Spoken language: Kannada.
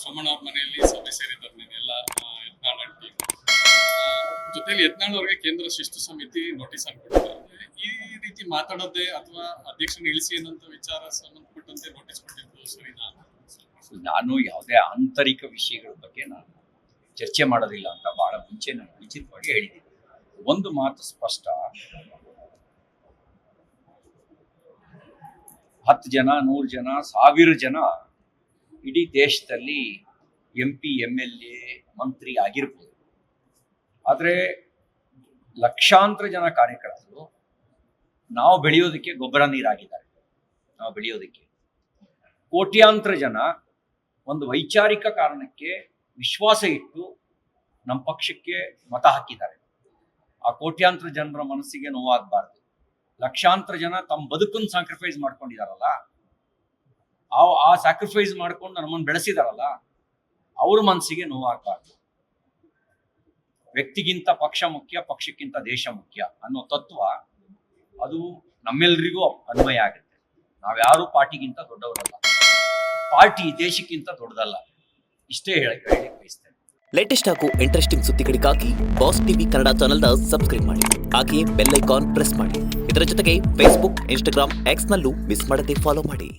ಸೋಮಣ್ಣ ಅವ್ರ ಮನೆಯಲ್ಲಿ ಸಭೆ ಸೇರಿದ್ದಾರೆ ನೀನೆಲ್ಲ ಯತ್ನಾಳ್ ಅಂಟಿ ಜೊತೆಲಿ ಯತ್ನಾಳ್ ಅವ್ರಿಗೆ ಕೇಂದ್ರ ಶಿಸ್ತು ಸಮಿತಿ ನೋಟಿಸ್ ಕೊಟ್ಟಿದ್ದಾರೆ. ಈ ರೀತಿ ಮಾತಾಡೋದೇ ಅಥವಾ ಅಧ್ಯಕ್ಷನ ಇಳಿಸಿ ಅನ್ನೋಂಥ ವಿಚಾರ ಸಂಬಂಧಪಟ್ಟಂತೆ ನೋಟಿಸ್ ಕೊಟ್ಟಿದ್ದು ಸರಿನಾ? ನಾನು ಯಾವುದೇ ಆಂತರಿಕ ವಿಷಯಗಳ ಬಗ್ಗೆ ನಾನು ಚರ್ಚೆ ಮಾಡೋದಿಲ್ಲ ಅಂತ ಬಹಳ ಮುಂಚೆ ನಾನು ಮುಂಚಿತವಾಗಿ ಹೇಳಿದ್ದೀನಿ. ಒಂದು ಮಾತು ಸ್ಪಷ್ಟ, 10 ಜನ 100 ಜನ 1000 ಜನ ಇಡೀ ದೇಶದಲ್ಲಿ MP MLA ಮಂತ್ರಿ ಆಗಿರ್ಬೋದು. ಆದರೆ ಲಕ್ಷಾಂತರ ಜನ ಕಾರ್ಯಕರ್ತರು ನಾವು ಬೆಳೆಯೋದಕ್ಕೆ ಗೊಬ್ಬರ ನೀರಾಗಿದ್ದಾರೆ. ನಾವು ಬೆಳೆಯೋದಕ್ಕೆ ಕೋಟ್ಯಾಂತರ ಜನ ಒಂದು ವೈಚಾರಿಕ ಕಾರಣಕ್ಕೆ ವಿಶ್ವಾಸ ಇಟ್ಟು ನಮ್ಮ ಪಕ್ಷಕ್ಕೆ ಮತ ಹಾಕಿದ್ದಾರೆ. ಆ ಕೋಟ್ಯಾಂತರ ಜನರ ಮನಸ್ಸಿಗೆ ನೋವಾಗಬಾರ್ದು. ಲಕ್ಷಾಂತರ ಜನ ತಮ್ಮ ಬದುಕನ್ನು ಸ್ಯಾಕ್ರಿಫೈಸ್ ಮಾಡ್ಕೊಂಡಿದಾರಲ್ಲ, ಆ ಸ್ಯಾಕ್ರಿಫೈಸ್ ಮಾಡ್ಕೊಂಡು ನಮ್ಮನ್ನು ಬೆಳೆಸಿದಾರಲ್ಲ, ಅವ್ರ ಮನಸ್ಸಿಗೆ ನೋವಾಗಬಾರ್ದು. ವ್ಯಕ್ತಿಗಿಂತ ಪಕ್ಷ ಮುಖ್ಯ, ಪಕ್ಷಕ್ಕಿಂತ ದೇಶ ಮುಖ್ಯ ಅನ್ನೋ ತತ್ವ ಅದು ನಮ್ಮೆಲ್ಲರಿಗೂ ಅನ್ವಯ ಆಗುತ್ತೆ. ನಾವ್ಯಾರು ಪಾರ್ಟಿಗಿಂತ ದೊಡ್ಡವರಲ್ಲ, ಪಾರ್ಟಿ ದೇಶಕ್ಕಿಂತ ದೊಡ್ಡದಲ್ಲ. ಇಷ್ಟೇ ಹೇಳಕ್ಕೆ ಬಯಸ್ತೇನೆ. ಲೇಟೆಸ್ಟ್ ಹಾಗೂ ಇಂಟ್ರೆಸ್ಟಿಂಗ್ ಸುದ್ದಿಗಳಿಗಾಗಿ ಬಾಸ್ ಟಿವಿ ಕನ್ನಡ ಚಾನೆಲ್ನ ಸಬ್ಸ್ಕ್ರೈಬ್ ಮಾಡಿ. ಹಾಗೆಯೇ ಬೆಲ್ ಐಕಾನ್ ಪ್ರೆಸ್ ಮಾಡಿ. ಇದರ ಜೊತೆಗೆ ಫೇಸ್ಬುಕ್, ಇನ್ಸ್ಟಾಗ್ರಾಮ್, ಎಕ್ಸ್ನಲ್ಲೂ ಮಿಸ್ ಮಾಡದೆ ಫಾಲೋ ಮಾಡಿ.